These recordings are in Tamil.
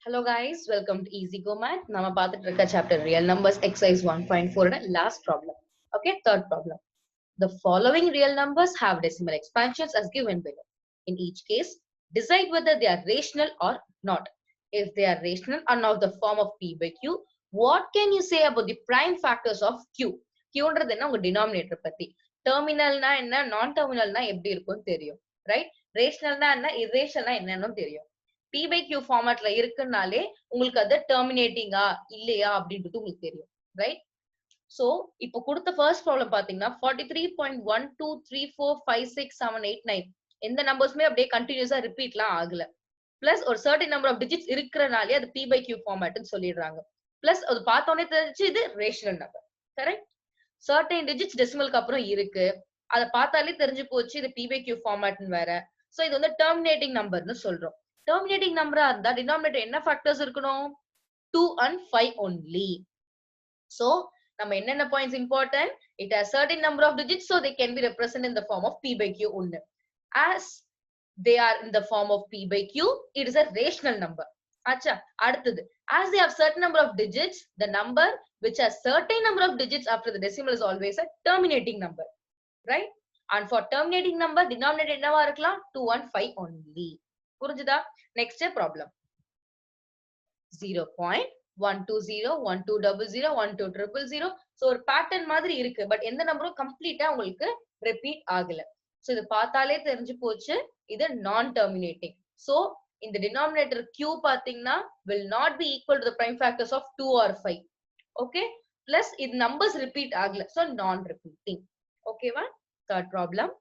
Hello guys, welcome to Easy Go Math. Nama பாத்துட்டு இருக்க chapter real numbers exercise 1.4 last problem. Okay, third problem. The following real numbers have decimal expansions as given below. In each case, decide whether they are rational or not. If they are rational and of the form of P by Q, what can you say about the prime factors of Q? Qன்றது என்ன உங்க denominator பத்தி. Terminalனா என்ன, non-terminalனா எப்படி இருக்கும்னு தெரியும். Right? Rationalனா என்ன, irrationalனா என்னன்னு தெரியும். P by Q ஃபார்மேட்ல இருக்குன்னாலே உங்களுக்கு அது டெர்மினேட்டிங்கா இல்லையா அப்படின்றது உங்களுக்கு தெரியும். ரைட்? சோ இப்போ கொடுத்த ஃபர்ஸ்ட் ப்ராப்ளம் பாத்தீங்கன்னா 43.12345678 எந்த நம்பர்ஸ்மே அப்படியே கண்டினியூஸா ரிப்பீட்லாம் ஆகல. பிளஸ் ஒரு சர்டன் நம்பர் ஆஃப் டிஜிட்ஸ் இருக்கிறனாலே அது P by Q ஃபார்மேட்னு சொல்லிடுறாங்க. பிளஸ் அது பார்த்தோன்னே தெரிஞ்சு இது rational number. Correct? Certain digits டெசிமலுக்கு அப்புறம் இருக்கு. அதை பார்த்தாலே தெரிஞ்சு போச்சு இது P by Q ஃபார்மேட்னு வேற. சோ இது வந்து டெர்மினேட்டிங் நம்பர்னு சொல்றோம். Terminating number இருந்தா denominator என்ன factors இருக்கணும் 2 and 5 only. So நம்ம என்னென்ன points important? It has certain number of digits, so they can be represented in the form of P by Q only. As they are in the form of P by Q, it is a rational number. Acha, அடுத்தது as they have certain number of digits, the number which has certain number of digits after the decimal is always a terminating number, right? And for terminating number, denominator என்னவா இருக்கலாம் 2 and 5 only. புரிஞ்சுதா? நெக்ஸ்ட் ப்ராப்ளம் 0.12012001200 சோ ஒரு பேட்டர்ன் மாதிரி இருக்கு. பட் எந்த நம்பரும் கம்ப்ளீட்டா உங்களுக்கு ரிப்பீட் ஆகல. சோ இது பார்த்தாலே தெரிஞ்சு போச்சு இது நான் டெர்மினேட்டிங். சோ இந்த டினாமினேட்டர் Q பாத்தீங்கன்னா will not be equal to the prime factors of 2 or 5. Okay? Plus இது நம்பர்ஸ் ரிப்பீட் ஆகல. சோ நான் ரிப்பீட்டிங். ஓகேவா? தேர்ட் ப்ராப்ளம்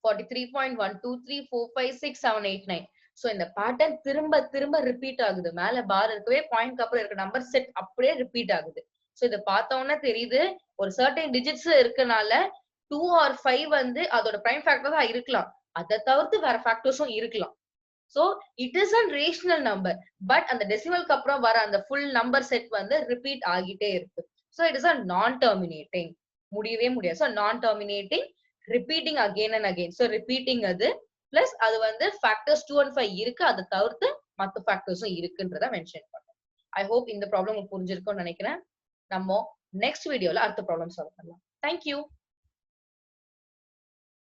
43.12345678 சோ இந்த பேட்டர்ன் திரும்ப திரும்ப ரிப்பீட் ஆகுது. மேல பார் இருக்கவே பாயிண்ட்க்கு அப்புறம் இருக்க நம்பர் செட் அப்படியே ரிப்பீட் ஆகுது. சோ இத பார்த்தோம்னா தெரியுது ஒரு சர்டன் டிஜிட்ஸ் இருக்கனால 2 or 5 வந்து அதோட பிரைம் ஃபேக்டரா இருக்கலாம். அதை தவிர்த்து வேற ஃபேக்டர்ஸும் இருக்கலாம். So it is a rational number. But அந்த டெசிமலுக்கு அப்புறம் வர அந்த ஃபுல் நம்பர் செட் வந்து ரிப்பீட் ஆகிட்டே இருக்கு. சோ இட் இஸ் a நான் டெர்மினேட்டிங். முடியவே முடியாது. சோ நான் terminating repeating again and again. So repeating அது plus அது வந்து factors 2 and 5 இருக்கு. அதை தவிர்த்து மத்த ஃபேக்டர்ஸும் இருக்குன்றத மென்ஷன் பண்ணேன். ஐ ஹோப் இந்த ப்ராப்ளம் உங்களுக்கு புரிஞ்சிருக்கும்னு நினைக்கிறேன். நம்ம நெக்ஸ்ட் வீடியோல அடுத்த ப்ராப்ளம் சால்வ் பண்ணலாம். Thank you.